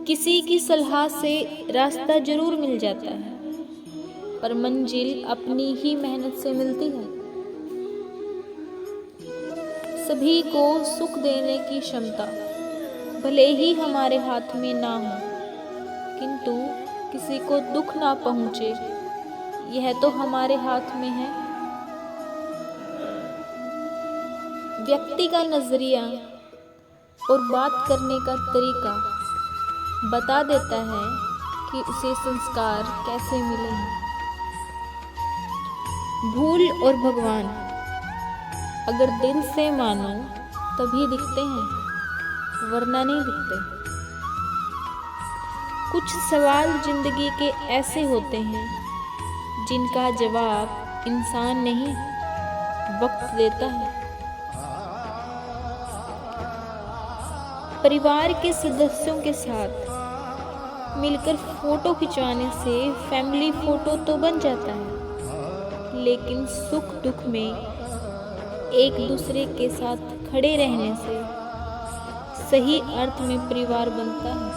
किसी की सलाह से रास्ता जरूर मिल जाता है, पर मंजिल अपनी ही मेहनत से मिलती है। सभी को सुख देने की क्षमता भले ही हमारे हाथ में ना हो, किंतु किसी को दुख ना पहुंचे यह तो हमारे हाथ में है। व्यक्ति का नजरिया और बात करने का तरीका बता देता है कि उसे संस्कार कैसे मिले हैं। भूल और भगवान अगर दिल से मानो तभी दिखते हैं, वरना नहीं दिखते। कुछ सवाल जिंदगी के ऐसे होते हैं जिनका जवाब इंसान नहीं, वक्त देता है। परिवार के सदस्यों के साथ मिलकर फोटो खिंचवाने से फैमिली फोटो तो बन जाता है, लेकिन सुख दुख में एक दूसरे के साथ खड़े रहने से सही अर्थ में परिवार बनता है।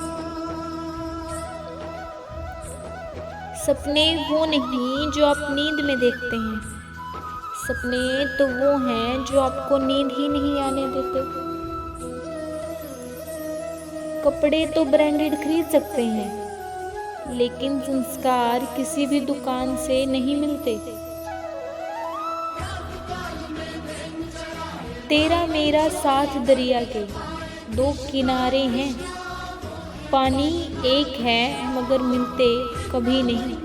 सपने वो नहीं जो आप नींद में देखते हैं, सपने तो वो हैं जो आपको नींद ही नहीं आने देते। कपड़े तो ब्रांडेड खरीद सकते हैं, लेकिन संस्कार किसी भी दुकान से नहीं मिलते। तेरा मेरा साथ दरिया के दो किनारे हैं, पानी एक है मगर मिलते कभी नहीं।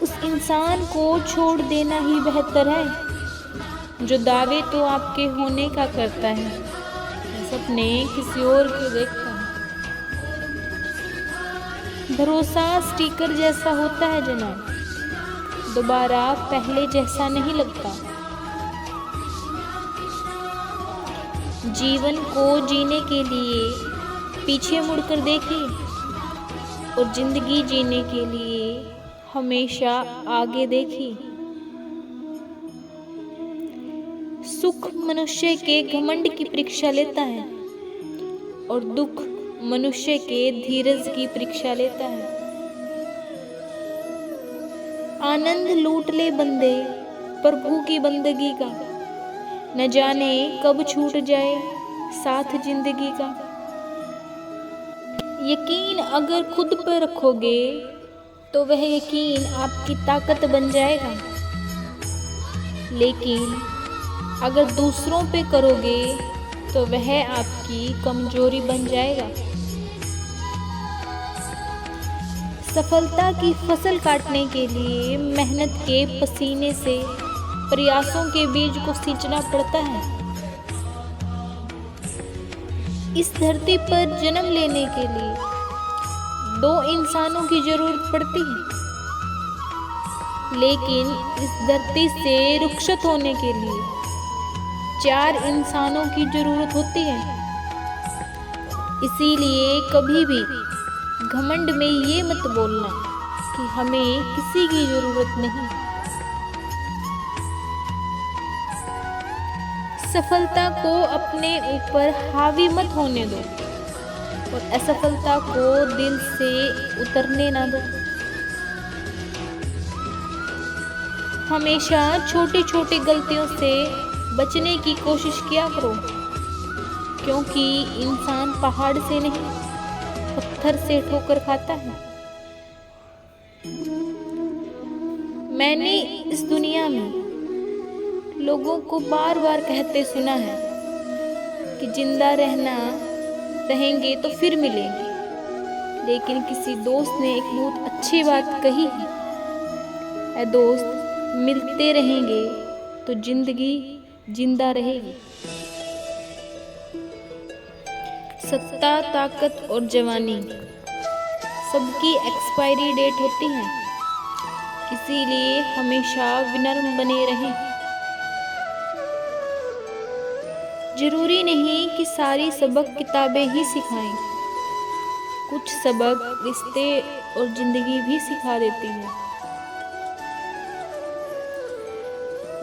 उस इंसान को छोड़ देना ही बेहतर है जो दावे तो आपके होने का करता है, सपने किसी और के देखता है। भरोसा स्टिकर जैसा होता है जनाब, दोबारा पहले जैसा नहीं लगता। जीवन को जीने के लिए पीछे मुड़कर देखिए और जिंदगी जीने के लिए हमेशा आगे देखिए। सुख मनुष्य के घमंड की परीक्षा लेता है और दुख मनुष्य के धीरज की परीक्षा लेता है। आनंद लूट ले बंदे प्रभु की बंदगी का, न जाने कब छूट जाए साथ जिंदगी का। यकीन अगर खुद पर रखोगे तो वह यकीन आपकी ताकत बन जाएगा, लेकिन अगर दूसरों पे करोगे तो वह आपकी कमजोरी बन जाएगा। सफलता की फसल काटने के लिए मेहनत के पसीने से प्रयासों के बीज को सींचना पड़ता है। इस धरती पर जन्म लेने के लिए दो इंसानों की जरूरत पड़ती है, लेकिन इस धरती से रुखसत होने के लिए 4 इंसानों की जरूरत होती है। इसीलिए कभी भी घमंड में ये मत बोलना कि हमें किसी की जरूरत नहीं। सफलता को अपने ऊपर हावी मत होने दो और असफलता को दिल से उतरने ना दो। हमेशा छोटी छोटी गलतियों से बचने की कोशिश किया करो, क्योंकि इंसान पहाड़ से नहीं पत्थर से ठोकर खाता है। मैंने इस दुनिया में लोगों को बार बार कहते सुना है कि जिंदा रहेंगे तो फिर मिलेंगे, लेकिन किसी दोस्त ने एक बहुत अच्छी बात कही है, ऐ दोस्त मिलते रहेंगे तो जिंदगी जिंदा रहेगी। सत्ता, ताकत और जवानी सबकी एक्सपायरी डेट होती है, इसीलिए हमेशा विनम्र बने रहें। जरूरी नहीं कि सारी सबक किताबें ही सिखाएं, कुछ सबक रिश्ते और जिंदगी भी सिखा देती है।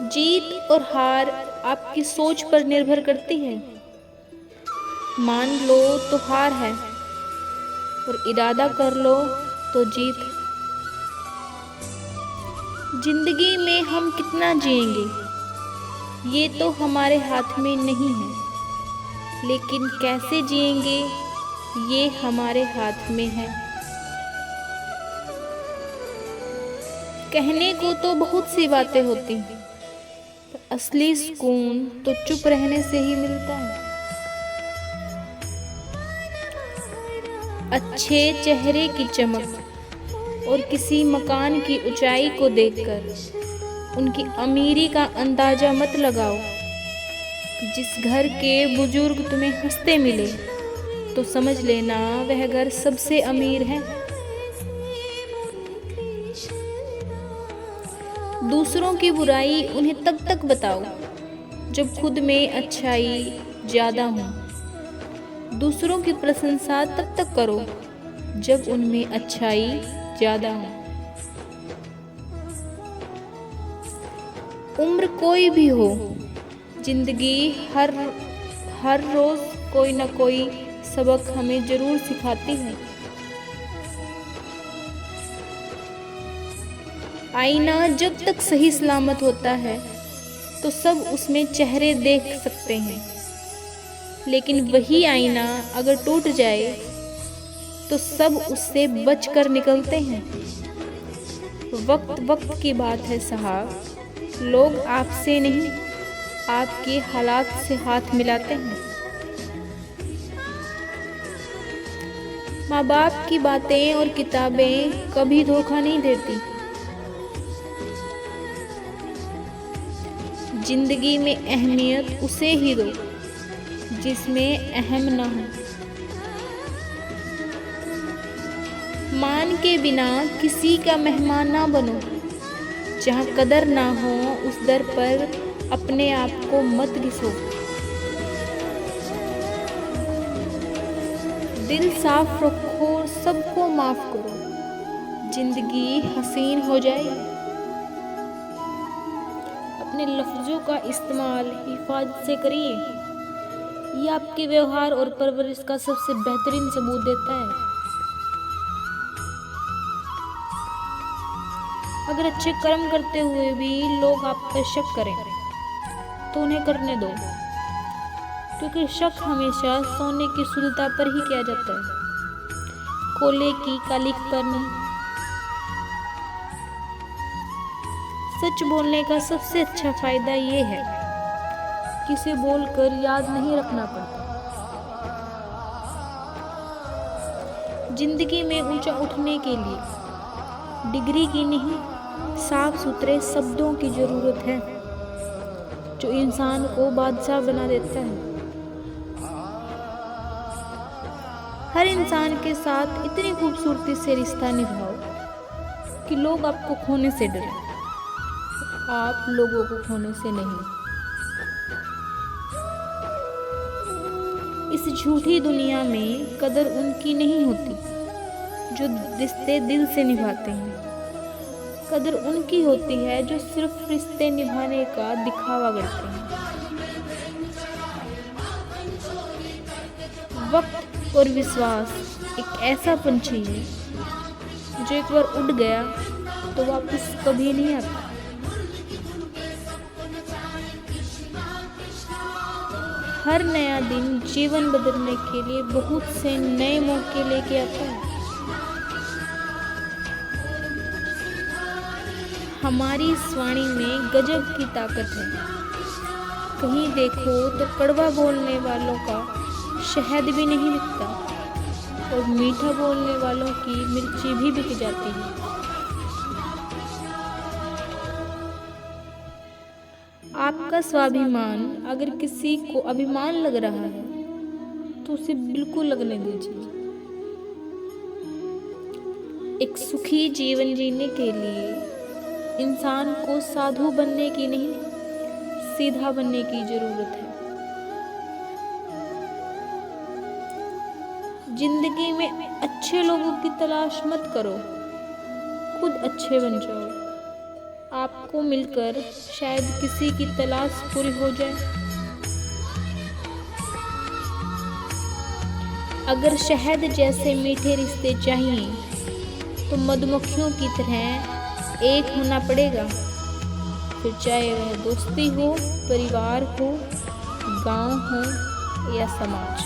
जीत और हार आपकी सोच पर निर्भर करती है। मान लो तो हार है, और इरादा कर लो तो जीत। जिंदगी में हम कितना जिएंगे ये तो हमारे हाथ में नहीं है, लेकिन कैसे जिएंगे ये हमारे हाथ में है। कहने को तो बहुत सी बातें होती हैं, पर असली सुकून तो चुप रहने से ही मिलता है। अच्छे चेहरे की चमक और किसी मकान की ऊंचाई को देखकर उनकी अमीरी का अंदाजा मत लगाओ। जिस घर के बुजुर्ग तुम्हें हंसते मिले तो समझ लेना वह घर सबसे अमीर है। दूसरों की बुराई उन्हें तब तक बताओ जब खुद में अच्छाई ज्यादा हो। दूसरों की प्रशंसा तब तक करो जब उनमें अच्छाई ज्यादा हो। उम्र कोई भी हो, जिंदगी हर रोज कोई न कोई सबक हमें जरूर सिखाती है। आईना जब तक सही सलामत होता है तो सब उसमें चेहरे देख सकते हैं, लेकिन वही आईना अगर टूट जाए तो सब उससे बचकर निकलते हैं। वक्त की बात है साहब, लोग आपसे नहीं आपके हालात से हाथ मिलाते हैं। माँ बाप की बातें और किताबें कभी धोखा नहीं देती। जिंदगी में अहमियत उसे ही दो जिसमें अहम न हो। मान के बिना किसी का मेहमान ना बनो। जहाँ कदर ना हो उस दर पर अपने आप को मत घिसो। दिल साफ रखो, सबको माफ करो, जिंदगी हसीन हो जाएगी। अपने लफ्जों का इस्तेमाल हिफाजत से करिए, ये आपके व्यवहार और परवरिश का सबसे बेहतरीन सबूत देता है। अगर अच्छे कर्म करते हुए भी लोग आप पर शक करें तो उन्हें करने दो, क्योंकि शक हमेशा सोने की सुलता पर ही किया जाता है, कोयले की कालिख पर नहीं। सच बोलने का सबसे अच्छा फायदा ये है कि इसे बोलकर याद नहीं रखना पड़ता। जिंदगी में ऊंचा उठने के लिए डिग्री की नहीं, साफ सुथरे शब्दों की जरूरत है, जो इंसान को बादशाह बना देता है। हर इंसान के साथ इतनी खूबसूरती से रिश्ता निभाओ कि लोग आपको खोने से डरें, आप लोगों को खोने से नहीं। इस झूठी दुनिया में कदर उनकी नहीं होती जो रिश्ते दिल से निभाते हैं। कदर उनकी होती है जो सिर्फ रिश्ते निभाने का दिखावा करते हैं। वक्त और विश्वास एक ऐसा पंछी है जो एक बार उड़ गया तो वापस कभी नहीं आता। हर नया दिन जीवन बदलने के लिए बहुत से नए मौके लेके आता है। हमारी इस वाणी में गजब की ताकत है। कहीं देखो तो कड़वा बोलने वालों का शहद भी नहीं बिकता, और मीठा बोलने वालों की मिर्ची भी बिक जाती है। आपका स्वाभिमान अगर किसी को अभिमान लग रहा है तो उसे बिल्कुल लगने दीजिए। एक सुखी जीवन जीने के लिए इंसान को साधु बनने की नहीं, सीधा बनने की जरूरत है। जिंदगी में अच्छे लोगों की तलाश मत करो, खुद अच्छे बन जाओ। आपको मिलकर शायद किसी की तलाश पूरी हो जाए। अगर शहद जैसे मीठे रिश्ते चाहिए तो मधुमक्खियों की तरह एक होना पड़ेगा, फिर चाहे वह दोस्ती हो, परिवार हो, गांव हो या समाज।